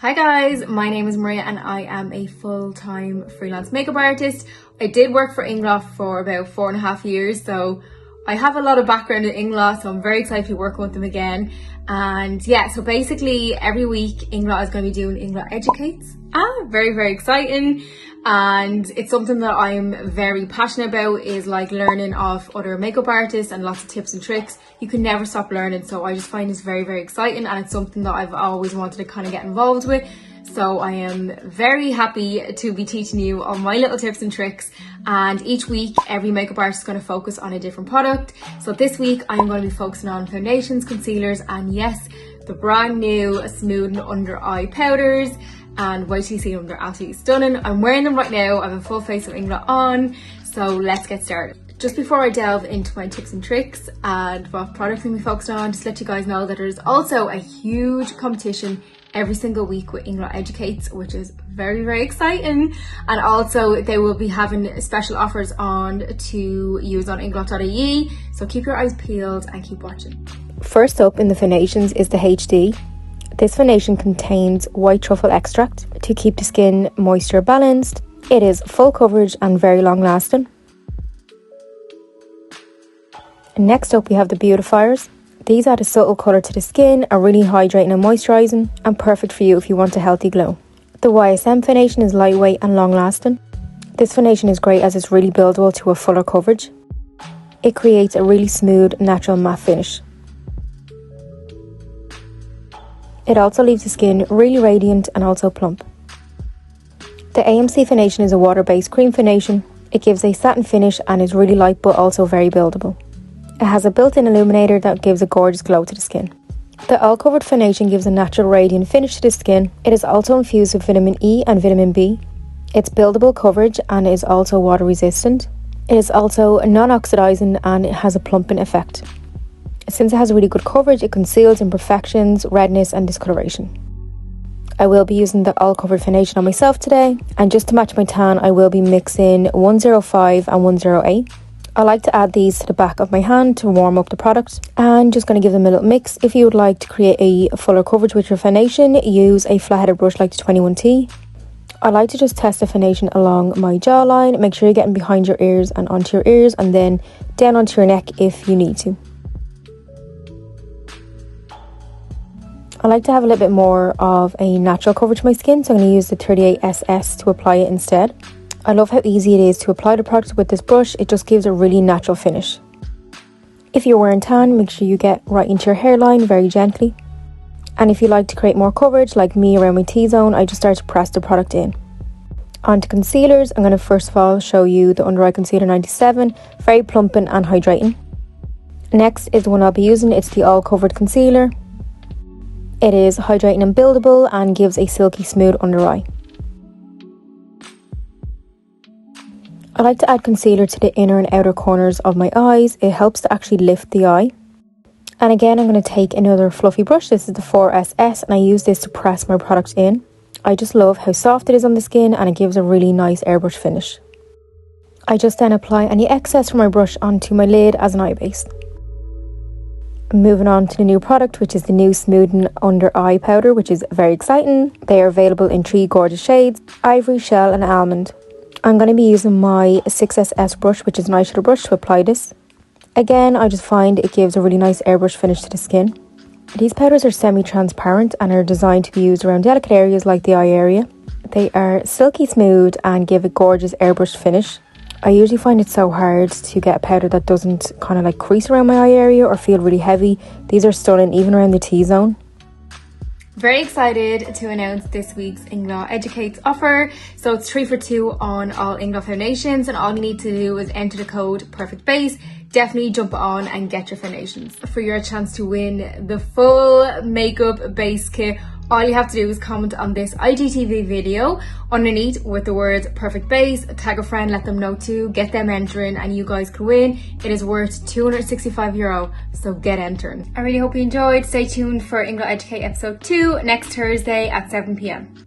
Hi guys, my name is Maria and I am a full-time freelance makeup artist. I did work for Inglot for about 4.5 years, so I have a lot of background in Inglot, so I'm very excited to be working with them again. And yeah, so basically every week Inglot is going to be doing Inglot Educates. Very exciting. And it's something that I'm very passionate about, is like learning off other makeup artists and lots of tips and tricks. You can never stop learning, so I just find this very exciting, and it's something that I've always wanted to kind of get involved with. So I am very happy to be teaching you all my little tips and tricks, and each week every makeup artist is going to focus on a different product. So this week I'm going to be focusing on foundations, concealers, and yes, the brand new smoothing under eye powders. And wait till you see them, they're absolutely stunning. I'm wearing them right now. I have a full face of Inglot on, so let's get started. Just before I delve into my tips and tricks and what products I'm going to be focused on, just let you guys know that there's also a huge competition every single week with Inglot Educates, which is very exciting. And also they will be having special offers on to use on Inglot.ie, so keep your eyes peeled and keep watching. First up in the foundations is the HD. This foundation contains white truffle extract to keep the skin moisture balanced. It is full coverage and very long lasting. Next up we have the Beautifiers. These add a subtle colour to the skin, are really hydrating and moisturising, and perfect for you if you want a healthy glow. The YSM foundation is lightweight and long lasting. This foundation is great as it's really buildable to a fuller coverage. It creates a really smooth, natural matte finish. It also leaves the skin really radiant and also plump. The AMC foundation is a water-based cream foundation. It gives a satin finish and is really light but also very buildable. It has a built-in illuminator that gives a gorgeous glow to the skin. The all-covered foundation gives a natural radiant finish to the skin. It is also infused with vitamin E and vitamin B. It's buildable coverage and is also water resistant. It is also non-oxidizing and it has a plumping effect. Since it has really good coverage, it conceals imperfections, redness and discoloration. I will be using the all covered foundation on myself today, and just to match my tan I will be mixing 105 and 108. I like to add these to the back of my hand to warm up the product, and just going to give them a little mix. If you would like to create a fuller coverage with your foundation, use a flat headed brush like the 21T. I like to just test the foundation along my jawline. Make sure you're getting behind your ears and onto your ears, and then down onto your neck if you need to. I like to have a little bit more of a natural coverage to my skin, so I'm going to use the 38SS to apply it instead. I love how easy it is to apply the product with this brush. It just gives a really natural finish. If you're wearing tan, make sure you get right into your hairline very gently. And if you like to create more coverage like me around my T-zone, I just start to press the product in. On to concealers, I'm going to first of all show you the Under Eye Concealer 97, very plumping and hydrating. Next is the one I'll be using. It's the all covered concealer. It is hydrating and buildable and gives a silky smooth under eye. I like to add concealer to the inner and outer corners of my eyes. It helps to actually lift the eye. And again, I'm going to take another fluffy brush. This is the 4SS, and I use this to press my product in. I just love how soft it is on the skin, and it gives a really nice airbrush finish. I just then apply any excess from my brush onto my lid as an eye base. Moving on to the new product, which is the new smoothing under eye powder, which is very exciting. They are available in 3 gorgeous shades: ivory, shell and almond. I'm going to be using my 6SS brush, which is an eyeshadow brush, to apply this. Again, I just find it gives a really nice airbrush finish to the skin. These powders are semi-transparent and are designed to be used around delicate areas like the eye area. They are silky smooth and give a gorgeous airbrush finish. I usually find it so hard to get a powder that doesn't kind of like crease around my eye area or feel really heavy. These are stunning even around the T-zone. Very excited to announce this week's Inglot Educates offer. So it's 3 for 2 on all Inglot foundations, and all you need to do is enter the code PERFECTBASE. Definitely jump on and get your foundations. For your chance to win the full makeup base kit, all you have to do is comment on this IGTV video underneath with the words PERFECTBASE, tag a friend, let them know too, get them entering, and you guys could win. It is worth €265, so get entering. I really hope you enjoyed. Stay tuned for Inglot Educate episode 2 next Thursday at 7 PM.